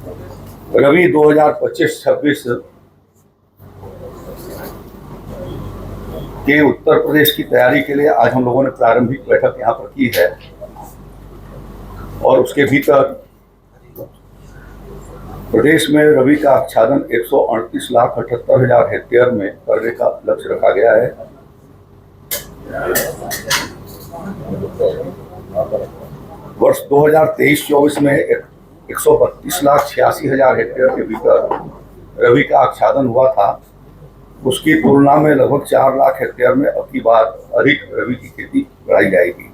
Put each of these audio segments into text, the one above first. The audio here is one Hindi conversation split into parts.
रबी 2025-26 के उत्तर प्रदेश की तैयारी के लिए आज हम लोगों ने प्रारंभिक बैठक यहाँ पर की है और उसके भीतर प्रदेश में रबी का आच्छादन 138,78,000 हेक्टेयर में करने का लक्ष्य रखा गया है। वर्ष 2023-24 में 132,86,000 हेक्टेयर के भीतर रबी का आच्छादन हुआ था। उसकी तुलना में लगभग 4 लाख हेक्टेयर में अब की बार अधिक रबी की खेती बढ़ाई जाएगी।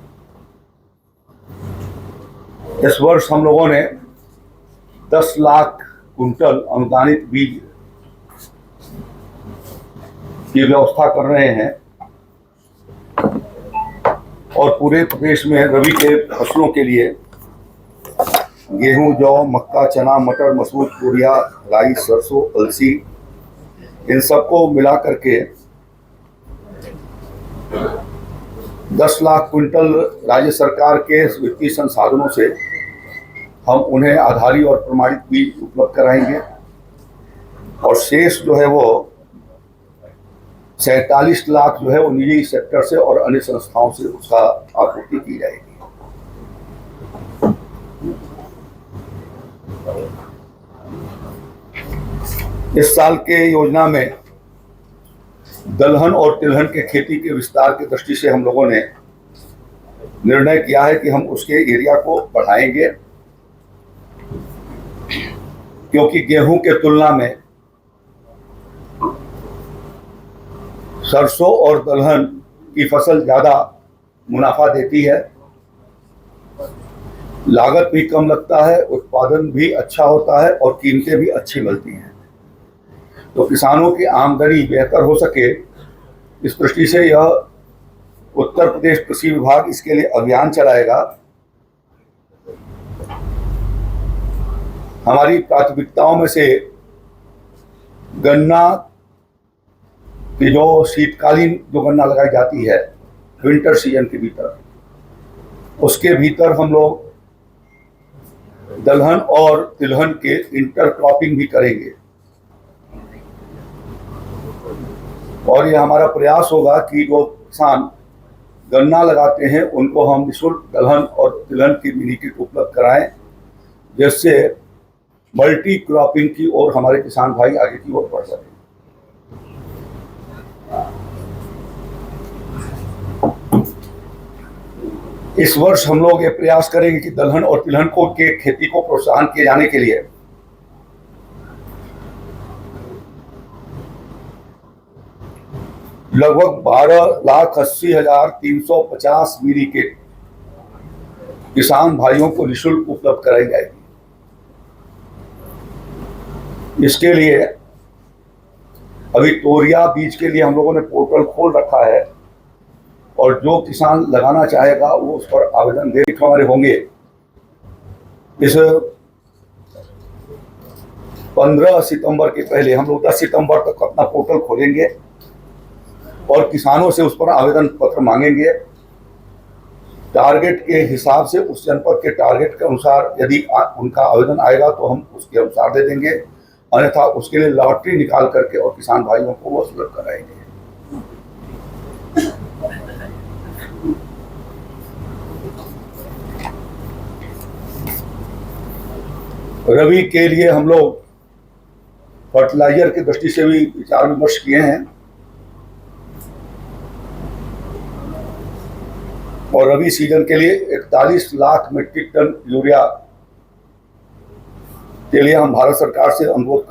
इस वर्ष हम लोगों ने 10 लाख कुंटल अनुदानित बीज की व्यवस्था कर रहे हैं और पूरे प्रदेश में रबी के फसलों के लिए गेहूं, जौ, मक्का, चना, मटर, मसूर, तूरिया, राई, सरसों, अलसी, इन सबको मिला करके 10 लाख कुंटल राज्य सरकार के वित्तीय संसाधनों से हम उन्हें आधारी और प्रमाणित बीज उपलब्ध कराएंगे और शेष जो है वो 47 लाख जो है वो निजी सेक्टर से और अन्य संस्थाओं से उसका आपूर्ति की जाएगी। इस साल के योजना में दलहन और तिलहन के खेती के विस्तार की दृष्टि से हम लोगों ने निर्णय किया है कि हम उसके एरिया को बढ़ाएंगे, क्योंकि गेहूं के तुलना में सरसों और दलहन की फसल ज्यादा मुनाफा देती है, लागत भी कम लगता है, उत्पादन भी अच्छा होता है और कीमतें भी अच्छी मिलती हैं। तो किसानों की आमदनी बेहतर हो सके, इस दृष्टि से यह उत्तर प्रदेश कृषि विभाग इसके लिए अभियान चलाएगा। हमारी प्राथमिकताओं में से गन्ना की जो शीतकालीन जो गन्ना लगाई जाती है विंटर सीजन के भीतर, उसके भीतर हम लोग दलहन और तिलहन के इंटरक्रॉपिंग भी करेंगे और यह हमारा प्रयास होगा कि जो किसान गन्ना लगाते हैं उनको हम निःशुल्क दलहन और तिलहन की मिनी किट उपलब्ध कराएं, जिससे मल्टी क्रॉपिंग की ओर हमारे किसान भाई आगे की ओर बढ़ सकें। इस वर्ष हम लोग ये प्रयास करेंगे कि दलहन और तिलहन को के खेती को प्रोत्साहन किए जाने के लिए लगभग 12,80,350 मिनी किट किसान भाइयों को निःशुल्क उपलब्ध कराई जाएगी। इसके लिए अभी तोरिया बीज के लिए हम लोगों ने पोर्टल खोल रखा है और जो किसान लगाना चाहेगा वो उस पर आवेदन दे हमारे होंगे। इस 15 सितंबर के पहले हम लोग 10 सितंबर तक अपना पोर्टल खोलेंगे और किसानों से उस पर आवेदन पत्र मांगेंगे। टारगेट के हिसाब से उस जनपद के टारगेट के अनुसार यदि उनका आवेदन आएगा तो हम उसके अनुसार दे देंगे, अन्यथा उसके लिए लॉटरी निकाल करके और किसान भाइयों को वो सुलभ कराएंगे। रबी के लिए हम लोग फर्टिलाइजर की दृष्टि से भी विचार विमर्श किए हैं और रबी सीजन के लिए 41 लाख मीट्रिक टन यूरिया के लिए हम भारत सरकार से अनुरोध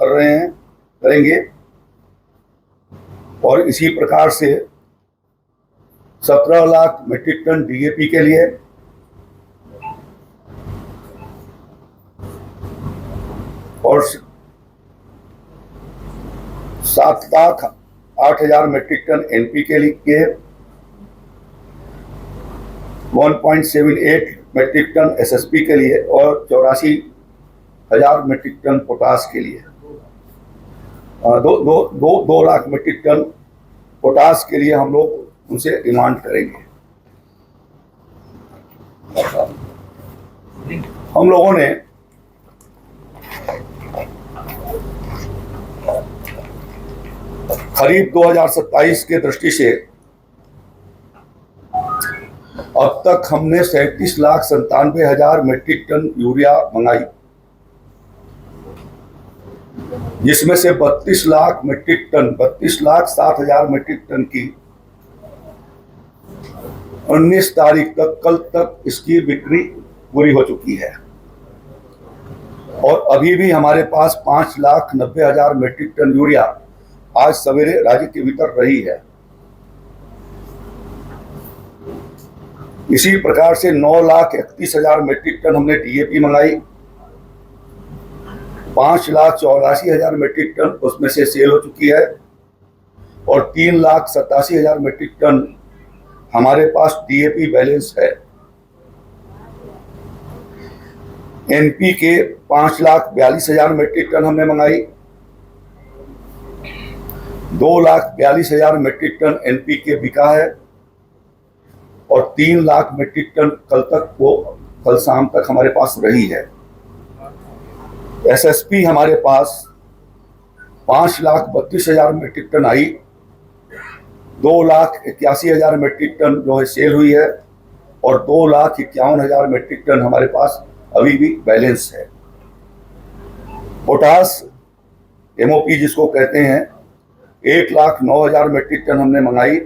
करेंगे और इसी प्रकार से 17 लाख मीट्रिक टन डीएपी के लिए और 7,08,000 मीट्रिक टन एनपी के लिए 1.78 मीट्रिक टन एसएसपी के लिए और 84,000 मीट्रिक टन पोटास के लिए 2 लाख मीट्रिक टन पोटास के लिए हम लोग उनसे डिमांड करेंगे। हम लोगों ने खरीफ 2027 के दृष्टि से अब तक हमने 37,97,000 मीट्रिक टन यूरिया मंगाई, जिसमें से 32 lakh metric ton 32,60,000 metric ton की 19 तारीख तक, कल तक इसकी बिक्री पूरी हो चुकी है। और अभी भी हमारे पास 5,90,000 मीट्रिक टन यूरिया आज सवेरे राज्य के भीतर रही है। इसी प्रकार से 9,31,000 मीट्रिक टन हमने डीएपी मंगाई, 5,84,000 मीट्रिक टन उसमें से सेल हो चुकी है और 3,87,000 मीट्रिक टन हमारे पास डीएपी बैलेंस है। एनपीके 5,42,000 मीट्रिक टन हमने मंगाई, 2,42,000 मीट्रिक टन एनपीके बिका है और 3 लाख मीट्रिक टन कल शाम तक हमारे पास रही है। एसएसपी हमारे पास 5,32,000 मीट्रिक टन आई, 2,81,000 मीट्रिक टन जो है सेल हुई है और 2,51,000 मीट्रिक टन हमारे पास अभी भी बैलेंस है। पोटास एमओपी जिसको कहते हैं 1,09,000 मीट्रिक टन हमने मंगाई,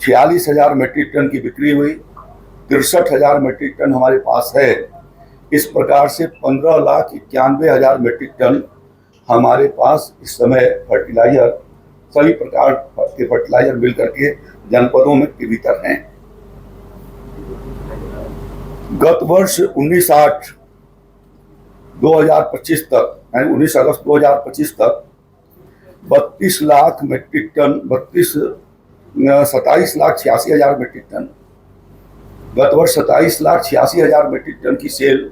46,000 मीट्रिक टन की बिक्री हुई, 63,000 मीट्रिक टन हमारे पास है। इस प्रकार से 15,91,000 मीट्रिक टन हमारे पास इस समय फर्टिलाइजर, सभी प्रकार के फर्टिलाइजर मिलकर के जनपदों में के भीतर हैं। गत वर्ष 19/8/2025 तक, यानी 19 अगस्त 2025 तक 32 lakh metric ton 27,86,000 metric ton, गत वर्ष 27,86,000 मीट्रिक टन की सेल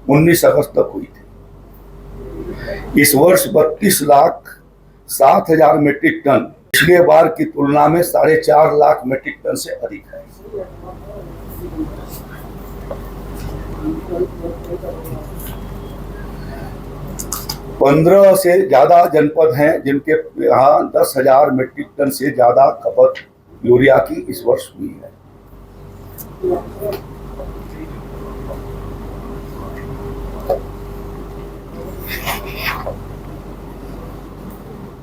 19 अगस्त तक हुई थी। इस वर्ष 32,07,000 मीट्रिक टन पिछले बार की तुलना में 4.5 लाख मीट्रिक टन से अधिक है। पंद्रह से ज्यादा जनपद हैं जिनके यहाँ 10,000 मीट्रिक टन से ज्यादा खपत यूरिया की इस वर्ष हुई है।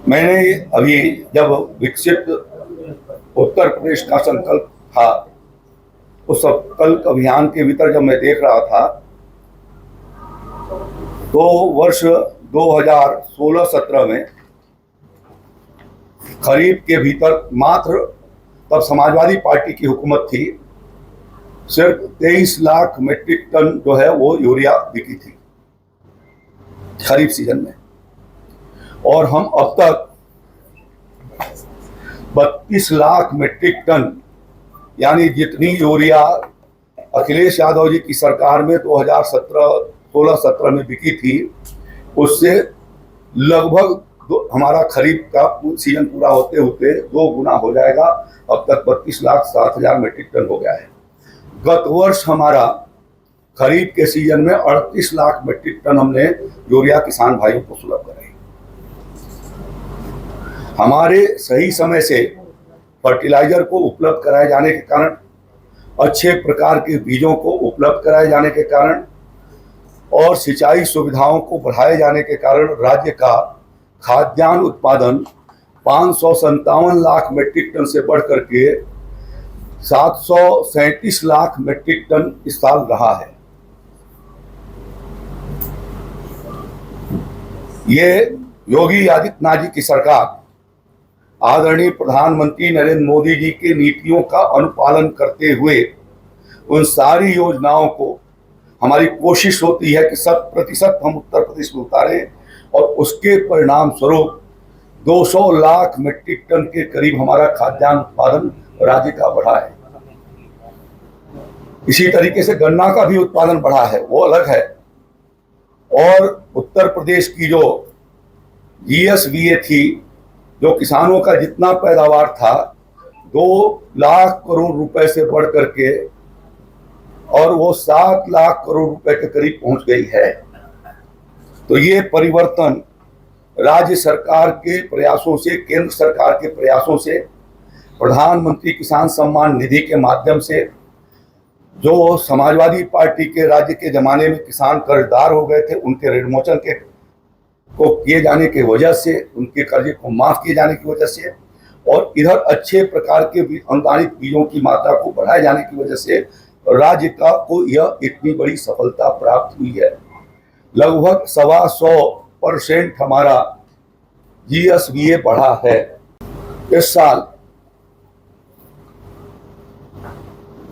मैंने अभी जब विकसित उत्तर प्रदेश का संकल्प था, उस संकल्प अभियान के भीतर जब मैं देख रहा था तो वर्ष 2016-17 में खरीफ के भीतर मात्र, तब समाजवादी पार्टी की हुकूमत थी, सिर्फ 23 लाख मीट्रिक टन जो है वो यूरिया बिकी थी खरीफ सीजन में, और हम अब तक 32 लाख मीट्रिक टन, यानी जितनी यूरिया अखिलेश यादव जी की सरकार में 2016-17 में बिकी थी, उससे लगभग हमारा खरीफ का सीजन पूरा होते होते 2 गुना हो जाएगा। अब तक 32,07,000 मीट्रिक टन हो गया है। गत वर्ष हमारा खरीफ के सीजन में 38 लाख मीट्रिक टन हमने यूरिया किसान भाइयों को सुलभ कराई। हमारे सही समय से फर्टिलाइजर को उपलब्ध कराए जाने के कारण, अच्छे प्रकार के बीजों को उपलब्ध कराए जाने के कारण और सिंचाई सुविधाओं को बढ़ाए जाने के कारण राज्य का खाद्यान्न उत्पादन 557 लाख मीट्रिक टन से बढ़कर के 737 लाख मीट्रिक टन इस साल रहा है। ये योगी आदित्यनाथ जी की सरकार आदरणीय प्रधानमंत्री नरेंद्र मोदी जी के नीतियों का अनुपालन करते हुए उन सारी योजनाओं को, हमारी कोशिश होती है कि 100% हम उत्तर प्रदेश में उतारें, और उसके परिणाम स्वरूप 200 लाख मीट्रिक टन के करीब हमारा खाद्यान्न उत्पादन राज्य का बढ़ा है। इसी तरीके से गन्ना का भी उत्पादन बढ़ा है, वो अलग है। और उत्तर प्रदेश की जो जीएसवीए थी, जो किसानों का जितना पैदावार था 2 लाख करोड़ रुपए से बढ़ करके और वो 7 लाख करोड़ रुपए के करीब पहुंच गई है। तो ये परिवर्तन राज्य सरकार के प्रयासों से, केंद्र सरकार के प्रयासों से, प्रधानमंत्री किसान सम्मान निधि के माध्यम से, जो समाजवादी पार्टी के राज्य के जमाने में किसान कर्जदार हो गए थे, उनके ऋण मोचन को किए जाने की वजह से, उनके कर्जे को माफ किए जाने की वजह से, और इधर अच्छे प्रकार के अनुदानित बीजों की मात्रा को बढ़ाए जाने की वजह से राज्य को यह इतनी बड़ी सफलता प्राप्त हुई है। लगभग 125% हमारा GSVA बढ़ा है। इस साल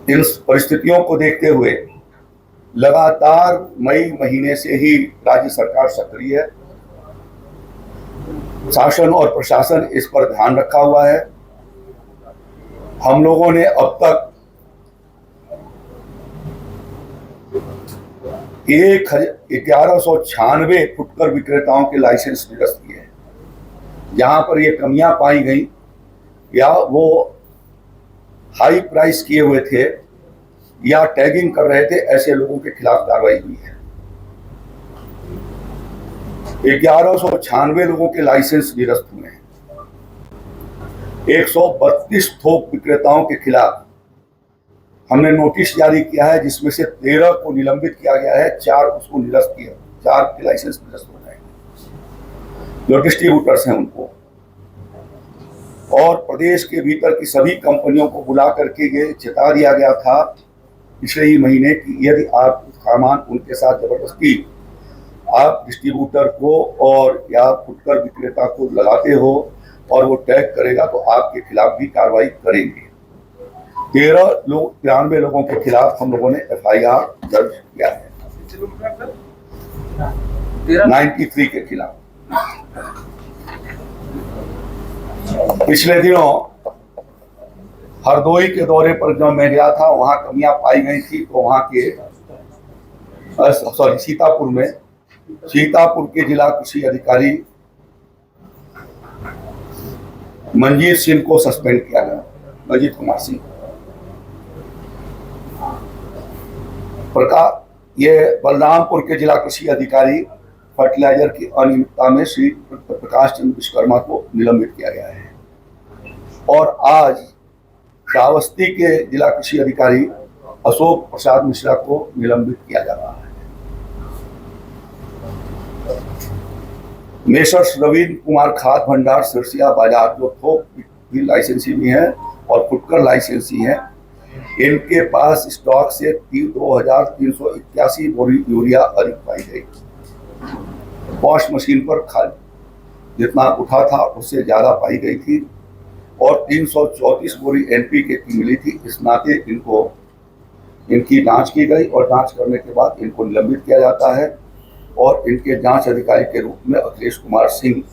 इन परिस्थितियों को देखते हुए लगातार मई महीने से ही राज्य सरकार सक्रिय है। शासन और प्रशासन इस पर ध्यान रखा हुआ है। हम लोगों ने अब तक 1196 फुटकर विक्रेताओं के लाइसेंस निरस्त किए हैं। जहां पर ये कमियां पाई गई या वो हाई प्राइस किए हुए थे या टैगिंग कर रहे थे, ऐसे लोगों के खिलाफ कार्रवाई हुई है। 1196 लोगों के लाइसेंस निरस्त हुए हैं। 132 थोक विक्रेताओं के खिलाफ हमने नोटिस जारी किया है, जिसमें से 13 को निलंबित किया गया है, 4 उसको निरस्त किया, 4 के लाइसेंस निरस्त हो जाएंगे जो डिस्ट्रीब्यूटर्स हैं उनको। और प्रदेश के भीतर की सभी कंपनियों को बुला करके ये चेता दिया गया था पिछले ही महीने कि यदि आप सामान उनके साथ जबरदस्ती आप डिस्ट्रीब्यूटर को और या फुटकर विक्रेता को लगाते हो और वो टैग करेगा तो आपके खिलाफ भी कार्रवाई करेंगे। 93 लोगों के खिलाफ हम लोगों ने FIR दर्ज किया है, 93 के खिलाफ। पिछले दिनों हरदोई के दौरे पर जब मैं गया था, वहां कमियां पाई गई थी, तो वहां के सीतापुर के जिला कृषि अधिकारी मंजीत सिंह को सस्पेंड किया गया, मंजीत कुमार सिंह। ये बलरामपुर के जिला कृषि अधिकारी फर्टिलाइजर की अनियमितता में श्री प्रकाश चंद्र विश्वकर्मा को निलंबित किया गया है। और आज श्रावस्ती के जिला कृषि अधिकारी अशोक प्रसाद मिश्रा को निलंबित किया जा रहा है। मेसर्स रविंद्र कुमार खाद भंडार सिरसिया बाजार, जो थोक भी लाइसेंसी भी है और फुटकर लाइसेंसी है, इनके पास स्टॉक से 2381 बोरी यूरिया अधिक पाई गई। वॉश मशीन पर खाद जितना उठा था उससे ज्यादा पाई गई थी और 334 बोरी NPK की मिली थी। इस नाते इनकी जांच की गई और जांच करने के बाद इनको निलंबित किया जाता है और इनके जांच अधिकारी के रूप में अखिलेश कुमार सिंह,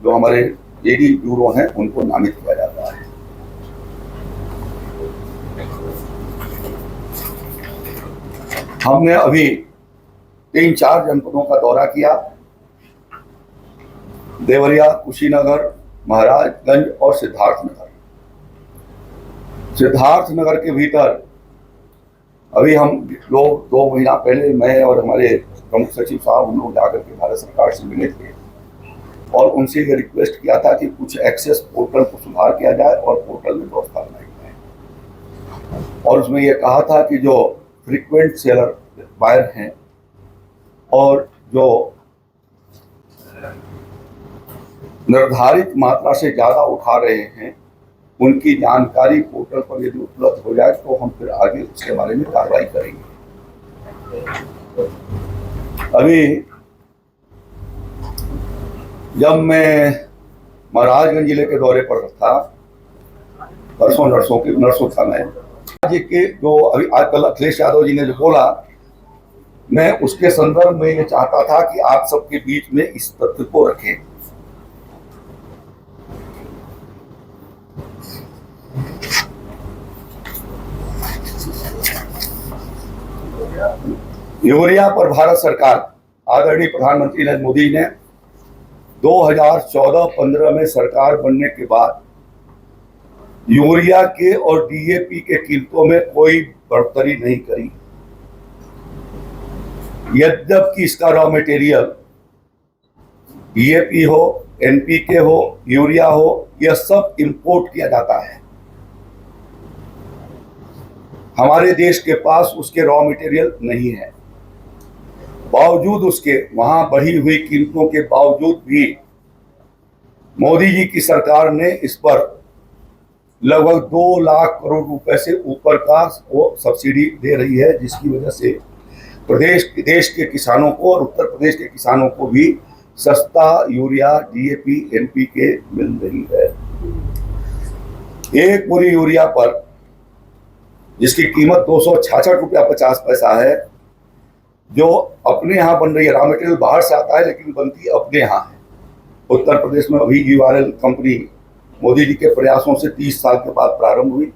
जो हमारे AD ब्यूरो हैं, उनको नामित किया जाता है। हमने अभी 3-4 जनपदों का दौरा किया, देवरिया, कुशीनगर, महाराजगंज और सिद्धार्थनगर। सिद्धार्थनगर के भीतर अभी हम लोग 2 महीना पहले मैं और हमारे प्रमुख सचिव साहब हम लोग जाकर के भारत सरकार से मिले थे और उनसे ये रिक्वेस्ट किया था कि कुछ एक्सेस पोर्टल को सुधार किया जाए और पोर्टल में व्यवस्था बनाई जाए। और उसमें ये कहा था कि जो फ्रीक्वेंट सेलर बायर हैं और जो निर्धारित मात्रा से ज़्यादा उठा रहे हैं, उनकी जानकारी पोर्टल पर यदि उपलब्ध हो जाए तो हम फिर आगे उसके बारे में कार्रवाई करेंगे। अभी जब मैं महाराजगंज जिले के दौरे पर था, नर्सों था मैं, राज्य के जो अभी आजकल अखिलेश यादव जी ने जो बोला, मैं उसके संदर्भ में ये चाहता था कि आप सबके बीच में इस तथ्य को रखें। यूरिया पर भारत सरकार, आदरणीय प्रधानमंत्री नरेंद्र मोदी ने 2014-15 में सरकार बनने के बाद यूरिया के और DAP के कीमतों में कोई बढ़ोतरी नहीं करी। यद्यपि इसका रॉ मटेरियल डीएपी हो, एनपीके हो, यूरिया हो, यह सब इंपोर्ट किया जाता है। हमारे देश के पास उसके रॉ मटेरियल नहीं है। बावजूद उसके, वहां बढ़ी हुई कीमतों के बावजूद भी मोदी जी की सरकार ने इस पर लगभग 2 लाख करोड़ रुपए से ऊपर का वो सब्सिडी दे रही है, जिसकी वजह से देश के किसानों को और उत्तर प्रदेश के किसानों को भी सस्ता यूरिया, डीएपी, एनपीके मिल रही है। एक बोरी यूरिया पर, जिसकी कीमत 266 रुपया 50 पैसा है, जो अपने यहाँ बन रही है, रॉ मटेरियल बाहर से आता है लेकिन बनती अपने यहाँ है। उत्तर प्रदेश में अभी यूआरएल कंपनी मोदी जी के प्रयासों से 30 साल के बाद प्रारंभ हुई।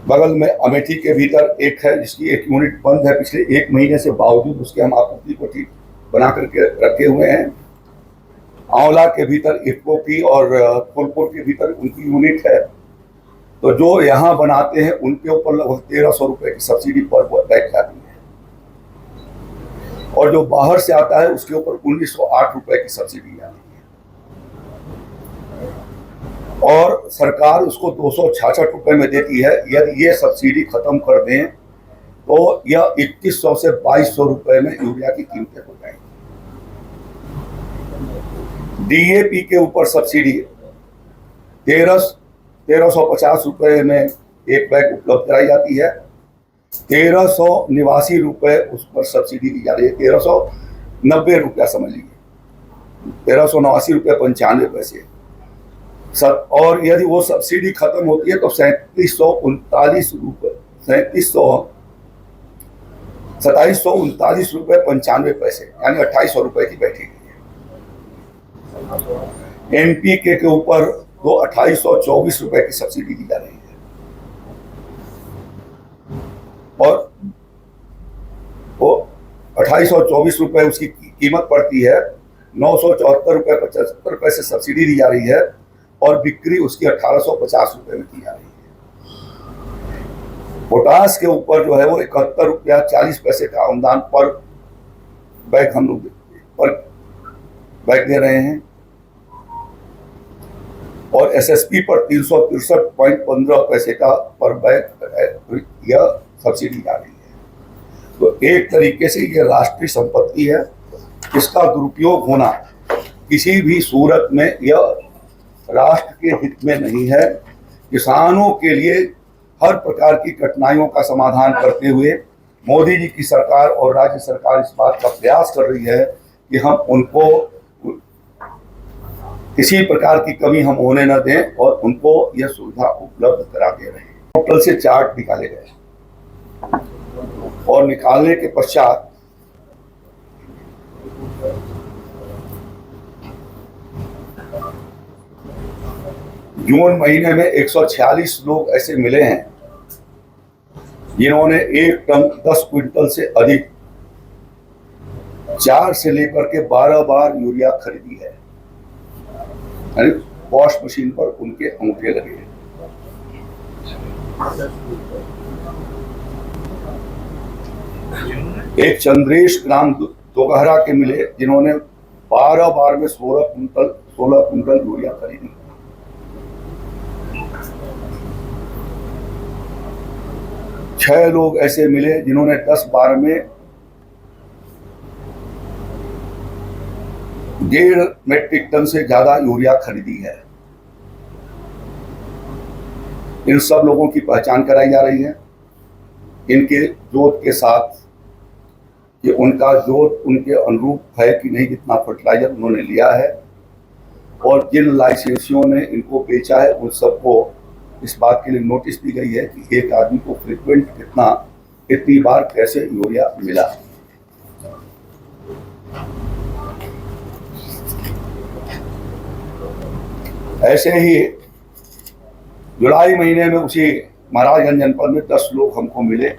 बगल में अमेठी के भीतर एक है जिसकी एक यूनिट बंद है पिछले 1 महीने से, बावजूद उसके हम आपूर्ति को ठीक बना करके रखे हुए हैं। आंवला के भीतर इफ्को की और फूलपुर के भीतर उनकी यूनिट है। तो जो यहाँ बनाते हैं उनके ऊपर लगभग 1300 रुपए की सब्सिडी पर बैठ जाती है, और जो बाहर से आता है उसके ऊपर 1908 रुपए की सब्सिडी आती है, और सरकार उसको 266 रुपए में देती है। यदि ये सब्सिडी खत्म कर दें तो यह 2100 से 2200 रुपए में यूरिया की कीमतें हो जाएंगी। डीएपी के ऊपर सब्सिडी 1350 रुपए में एक बैग उपलब्ध कराई जाती है। 1389 रुपए उस पर सब्सिडी दी जा रही है। 1390 रुपया समझ लीजिए, 1389 रुपये 95 पैसे। और यदि वो सब्सिडी खत्म होती है तो 3739 रुपये 2739 रुपये 95 पैसे, यानी 2800 रुपए की बैठेगी। एनपीके के ऊपर वो 2824 रुपए की सब्सिडी दी जा रही है, और वो 2824 रुपए उसकी कीमत पड़ती है। 974 रुपए 75 पैसे सब्सिडी दी जा रही है, और बिक्री उसकी 1850 रुपए में की जा रही है। पोटास के ऊपर जो है वो 71 रुपया 40 पैसे का अनुदान पर बैग हम लोग पर बैग दे रहे हैं, और एसएसपी पर 363.15 पैसे का पर बैग यह सब्सिडी आ रही है। तो एक तरीके से ये राष्ट्रीय संपत्ति है, इसका दुरुपयोग होना किसी भी सूरत में यह राष्ट्र के हित में नहीं है। किसानों के लिए हर प्रकार की कठिनाइयों का समाधान करते हुए मोदी जी की सरकार और राज्य सरकार इस बात का प्रयास कर रही है कि हम उनको किसी प्रकार की कमी हम होने न दें, और उनको यह सुविधा उपलब्ध करा दे रहे हैं। पोर्टल से चार्ट निकाले गए, और निकालने के पश्चात जून महीने में 146 लोग ऐसे मिले हैं जिन्होंने 1 टन 10 क्विंटल से अधिक 4 से लेकर के 12 बार यूरिया खरीदी है, यानी वॉश मशीन पर उनके अंगूठे लगे हैं। एक चंद्रेश ग्राम दोगहरा के मिले जिन्होंने 12 बार में 16 कुंटल यूरिया खरीदी। छह लोग ऐसे मिले जिन्होंने 10 बार में 1.5 मेट्रिक टन से ज्यादा यूरिया खरीदी है। इन सब लोगों की पहचान कराई जा रही है, इनके जोत के साथ, कि उनका जोत उनके अनुरूप है कि नहीं, जितना फर्टिलाइजर उन्होंने लिया है, और जिन लाइसेंसियों ने इनको बेचा है उन सबको इस बात के लिए नोटिस दी गई है कि एक आदमी को फ्रीक्वेंट कितनी बार कैसे यूरिया मिला। ऐसे ही जुलाई महीने में उसी महाराजगंज जनपद में 10 लोग हमको मिले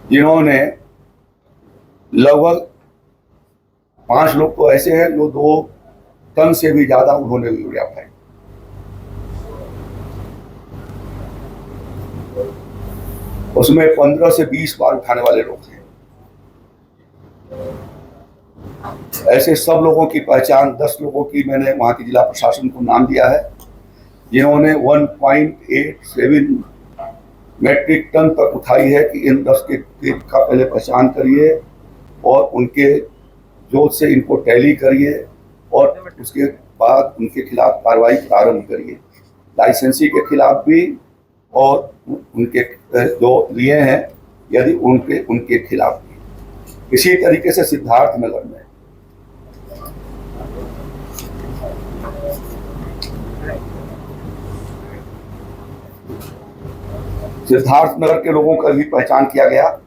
जिन्होंने लगभग 5 लोग तो ऐसे हैं जो 2 टन से भी ज्यादा उन्होंने यूरिया फेंका। उसमें 15 से 20 बार उठाने वाले लोग हैं। ऐसे सब लोगों की पहचान 10 लोगों की मैंने वहाँ के जिला प्रशासन को नाम दिया है, जिन्होंने 1.87 मेट्रिक टन तक उठाई है कि इन 10 के का पहले पहचान करिए और उनके जोत से इनको टैली करिए और उसके बाद उनके खिलाफ कार्रवाई प्रारंभ करिए, लाइसेंसी के खिलाफ भी और उनके जो लिए हैं यदि उनके खिलाफ भी। इसी तरीके से सिद्धार्थनगर में के लोगों का भी पहचान किया गया।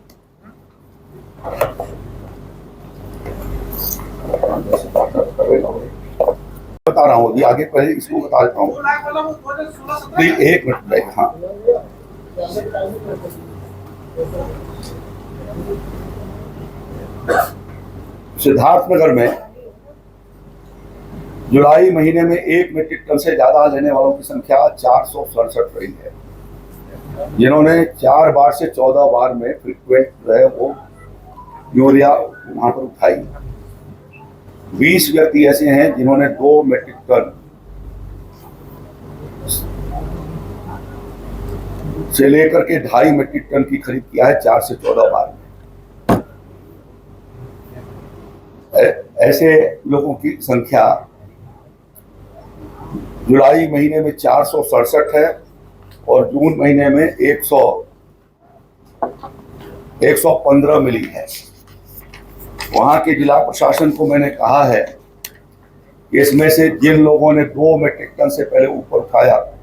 बता रहा हूँ अभी आगे, पहले इसको बता देता हूँ। एक मिनट। हाँ, सिद्धार्थनगर में जुलाई महीने में 1 मीट्रिक टन से ज्यादा लेने वालों की संख्या 467 रही है, जिन्होंने 4 बार से 14 बार में फ्रीक्वेंट रहे वो यूरिया वहां पर उठाई। 20 व्यक्ति ऐसे हैं जिन्होंने 2 मीट्रिक टन से लेकर के 2.5 मीट्रिक टन की खरीद किया है 4 से 14 बार में। ऐसे लोगों की संख्या जुलाई महीने में 467 है और जून महीने में 115 मिली है। वहां के जिला प्रशासन को मैंने कहा है कि इसमें से जिन लोगों ने 2 मीट्रिक टन से पहले ऊपर उठाया,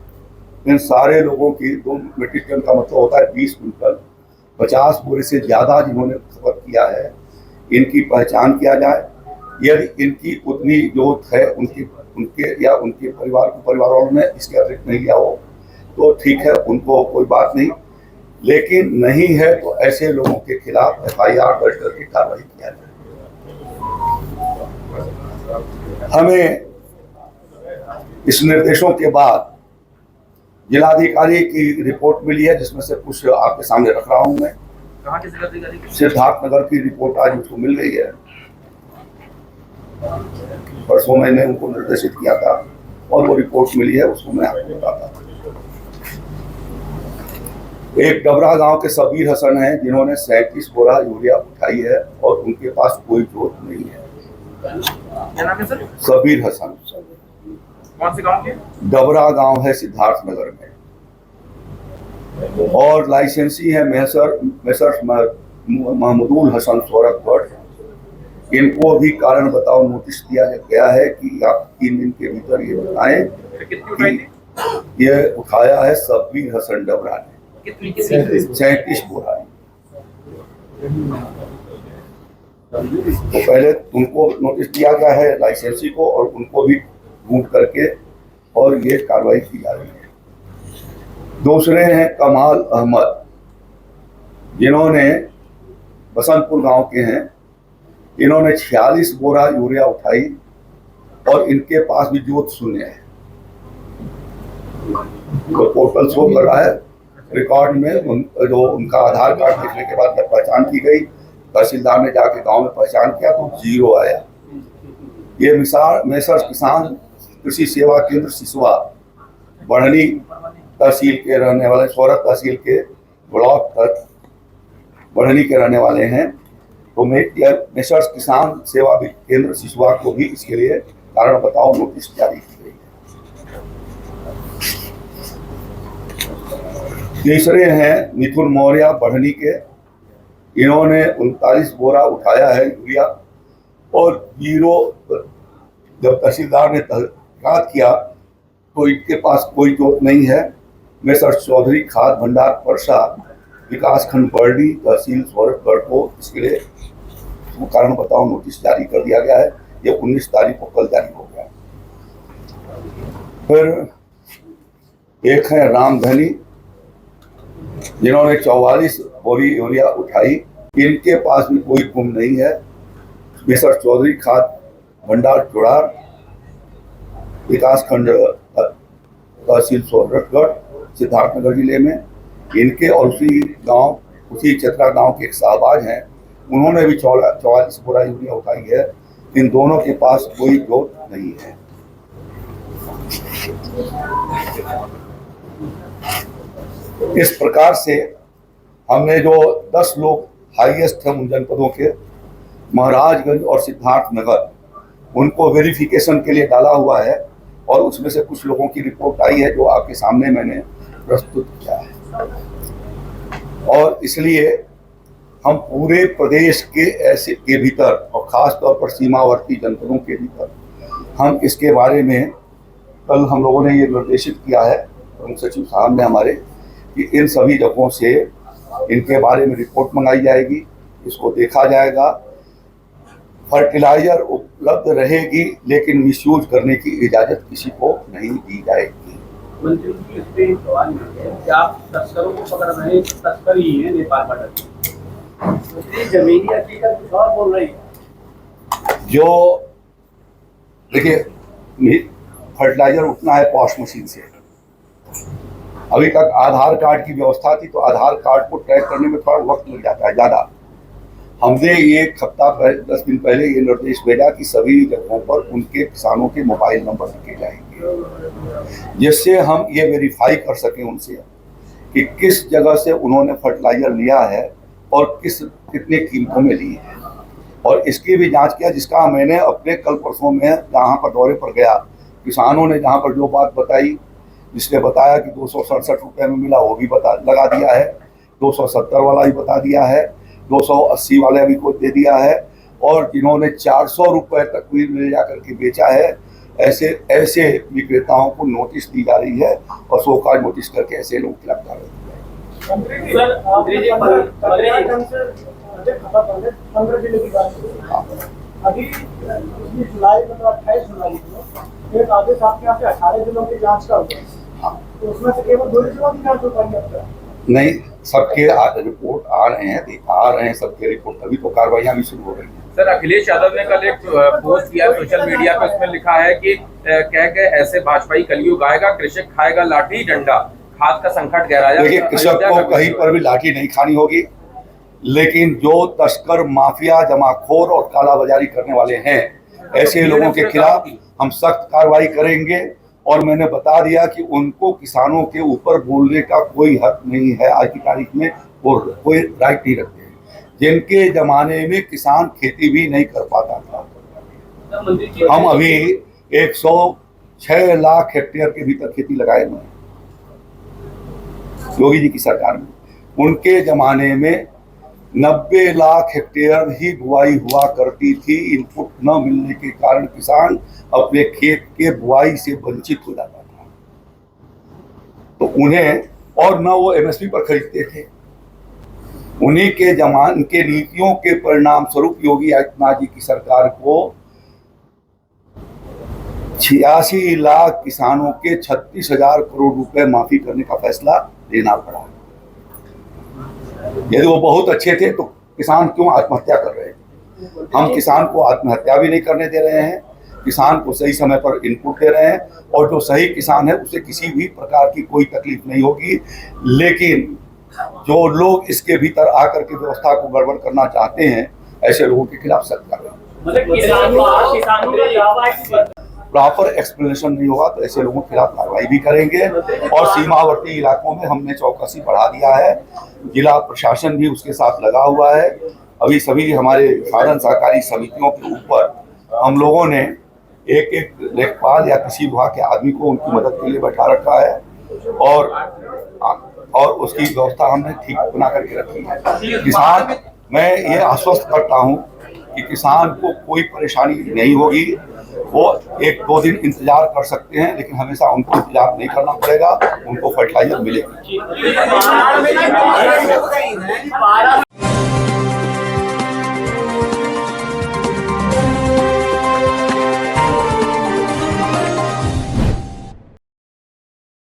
इन सारे लोगों की 2 मीट्रिक टन का मतलब होता है 20 क्विंटल, 50 बोरे से ज्यादा जिन्होंने खपत किया है, इनकी पहचान किया जाए। यदि इनकी उतनी जोत है उनके या उनके परिवार वालों ने इसके अतिरिक्त नहीं लिया हो तो ठीक है, उनको कोई बात नहीं, लेकिन नहीं है तो ऐसे लोगों के खिलाफ FIR दर्ज करके कार्रवाई किया जाए। हमें इस निर्देशों के बाद जिलाधिकारी की रिपोर्ट मिली है, जिसमें से कुछ आपके सामने रख रहा हूं मैं। सिद्धार्थनगर की रिपोर्ट आज मुझको मिल गई है, परसों मैंने उनको निर्देशित किया था और वो रिपोर्ट मिली है, उसको मैं आपको बताता हूँ। एक डबरा गांव के सबीर हसन हैं जिन्होंने 37 बोरा यूरिया उठाई है और उनके पास कोई जोत नहीं है। क्या नाम है सर? सबीर हसन। कौन से गांव के? डबरा गांव है सिद्धार्थनगर में। और लाइसेंसी है मेसर महमूदुल हसन सोरठगढ़। इनको भी कारण बताओ नोटिस दिया गया है कि आप 3 दिन के भीतर ये बताएं कि ये उठाया है सबीर हसन डबरा ने 37 बोरा। तो पहले उनको नोटिस दिया गया है लाइसेंसी को और उनको भी ढूंढ करके और ये कार्रवाई की जा रही है। दूसरे हैं कमाल अहमद, जिन्होंने बसंतपुर गांव के हैं। इन्होंने 46 बोरा यूरिया उठाई और इनके पास भी जोत शून्य है। तो पोर्टल शो कर रहा है रिकॉर्ड में जो उनका आधार कार्ड देखने के बाद जब पहचान की गई, तहसीलदार ने जाके गांव में पहचान किया तो 0 आया। ये मेसर किसान कृषि सेवा केंद्र सिसवा बढ़नी तहसील के रहने वाले, सोरठ तहसील के ब्लॉक तक बढ़नी के रहने वाले हैं। तो मेसर किसान सेवा केंद्र सिसवा को भी इसके लिए कारण बताओ नोटिस जारी की गई है। तीसरे हैं मिथुन मौर्य बढ़नी के। इन्होंने 39 बोरा उठाया है यूरिया और 0 जब तहसीलदार ने तहकीकात किया तो इनके पास कोई जोत नहीं है। मेसर चौधरी खाद भंडार परसा विकासखंड बर्डी तहसील सोरठगढ़ को इसके लिए कारण बताओ नोटिस जारी कर दिया गया है। ये 19 तारीख को कल जारी हो गया। फिर एक है रामधनी, जिन्होंने 44 बोरी यूरिया उठाई। इनके पास भी कोई गुम नहीं है। मेसर चौधरी खाद भंडार चुड़ार विकासखंड तहसील सोरठगढ़ सिद्धार्थनगर जिले में। इनके और उसी चतरा गांव के एक शाहबाज हैं, उन्होंने भी 44 बोरा यूरिया उठाई है। इन दोनों के पास कोई जोत नहीं है। इस प्रकार से हमने जो 10 लोग हाईएस्ट हैं उन जनपदों के, महाराजगंज और सिद्धार्थ नगर, उनको वेरिफिकेशन के लिए डाला हुआ है और उसमें से कुछ लोगों की रिपोर्ट आई है जो आपके सामने मैंने प्रस्तुत किया है। और इसलिए हम पूरे प्रदेश के ऐसे के भीतर और ख़ास तौर पर सीमावर्ती जनपदों के भीतर हम इसके बारे में कल हम लोगों ने ये निर्देशित किया है प्रमुख सचिव साहब ने हमारे, कि इन सभी जगहों से इनके बारे में रिपोर्ट मंगाई जाएगी, इसको देखा जाएगा। फर्टिलाइजर उपलब्ध रहेगी लेकिन मिसयूज करने की इजाज़त किसी को नहीं दी जाएगी। मंत्री जी, इस पे सवाल है कि आप तस्करों को पकड़ रहे हैं, तस्कर ही है नेपाल बॉर्डर पे, जमीनी हकीकत कुछ और बोल रही है। जो देखिए, फर्टिलाइजर उतना है पॉश मशीन से। अभी तक आधार कार्ड की व्यवस्था थी तो आधार कार्ड को ट्रैक करने में थोड़ा वक्त लग जाता है ज़्यादा। हमने ये 10 दिन पहले ये निर्देश भेजा कि सभी जगहों पर उनके किसानों के मोबाइल नंबर लिखे जाएंगे, जिससे हम ये वेरीफाई कर सकें उनसे कि किस जगह से उन्होंने फर्टिलाइजर लिया है और कितने कीमतों में ली है। और इसकी भी जांच किया, जिसका मैंने अपने कल परसों में जहाँ पर दौरे पर गया, किसानों ने जहाँ पर जो बात बताई, जिसने बताया कि 267 रुपये में मिला वो भी लगा दिया है, 270 वाला भी बता दिया है, 280 वाले भी को दे दिया है, और जिन्होंने 400 रुपये तक भी ले जाकर के बेचा है, ऐसे विक्रेताओं को नोटिस दी जा रही है और शोकॉज नोटिस करके ऐसे लोगों के खिलाफ कार्रवाई की अभी जुलाई मतलब 28 जुलाई को एक आदेश आपके यहाँ से 18 जिलों की जांच का हुआ, तो उसमें से केवल 2 जिलों की जांच हो पाएगी अब तक? नहीं, सबके रिपोर्ट आ रहे हैं, सबके रिपोर्ट, तभी तो कार्रवाइयाँ भी शुरू हो रही हैं। सर, अखिलेश यादव ने कल एक पोस्ट किया सोशल मीडिया पे, उसमें लिखा है कि कह के ऐसे भाजपाई कलयुग आएगा, कृषक खाएगा लाठी डंडा, खाद का संकट गहराया। देखिए, कृषक को कहीं पर भी लाठी नहीं खानी होगी, लेकिन जो तस्कर, माफिया, जमाखोर और कालाबाजारी करने वाले हैं, ऐसे लोगों के खिलाफ हम सख्त कार्रवाई करेंगे। और मैंने बता दिया कि उनको किसानों के ऊपर बोलने का कोई हक नहीं है, आज की तारीख में वो कोई राइट नहीं रखते हैं, जिनके जमाने में किसान खेती भी नहीं कर पाता था। हम अभी 106 लाख हेक्टेयर के भीतर खेती लगाए हुए हैं योगी जी की सरकार में। उनके जमाने में 90 लाख हेक्टेयर ही बुआई हुआ करती थी। इनपुट न मिलने के कारण किसान अपने खेत के बुआई से वंचित हो जाता था, तो उन्हें, और न वो एमएसपी पर खरीदते थे। उन्हीं के जमान के नीतियों के परिणाम स्वरूप योगी आदित्यनाथ जी की सरकार को 86 लाख किसानों के 36,000 करोड़ रुपए माफी करने का फैसला लेना पड़ा। यदि वो बहुत अच्छे थे तो किसान क्यों आत्महत्या कर रहे थे? हम किसान को आत्महत्या भी नहीं करने दे रहे हैं, किसान को सही समय पर इनपुट दे रहे हैं, और जो सही किसान है उसे किसी भी प्रकार की कोई तकलीफ नहीं होगी। लेकिन जो लोग इसके भीतर आकर के व्यवस्था को गड़बड़ करना चाहते हैं, ऐसे लोगों के खिलाफ सख्त कार्रवाई। प्रॉपर एक्सप्लेनेशन नहीं होगा तो ऐसे लोगों के खिलाफ कार्रवाई भी करेंगे। और सीमावर्ती इलाकों में हमने चौकसी बढ़ा दिया है, जिला प्रशासन भी उसके साथ लगा हुआ है। अभी सभी हमारे साधन सहकारी समितियों के ऊपर हम लोगों ने एक लेखपाल या किसी विभाग के आदमी को उनकी मदद के लिए बैठा रखा है, और उसकी व्यवस्था हमने ठीक बना करके रखी है। किसान, मैं ये आश्वस्त करता हूँ कि किसान को कोई परेशानी नहीं होगी। वो 1-2 दिन इंतजार कर सकते हैं, लेकिन हमेशा उनको इंतजार नहीं करना पड़ेगा, उनको फर्टिलाइजर मिलेगा।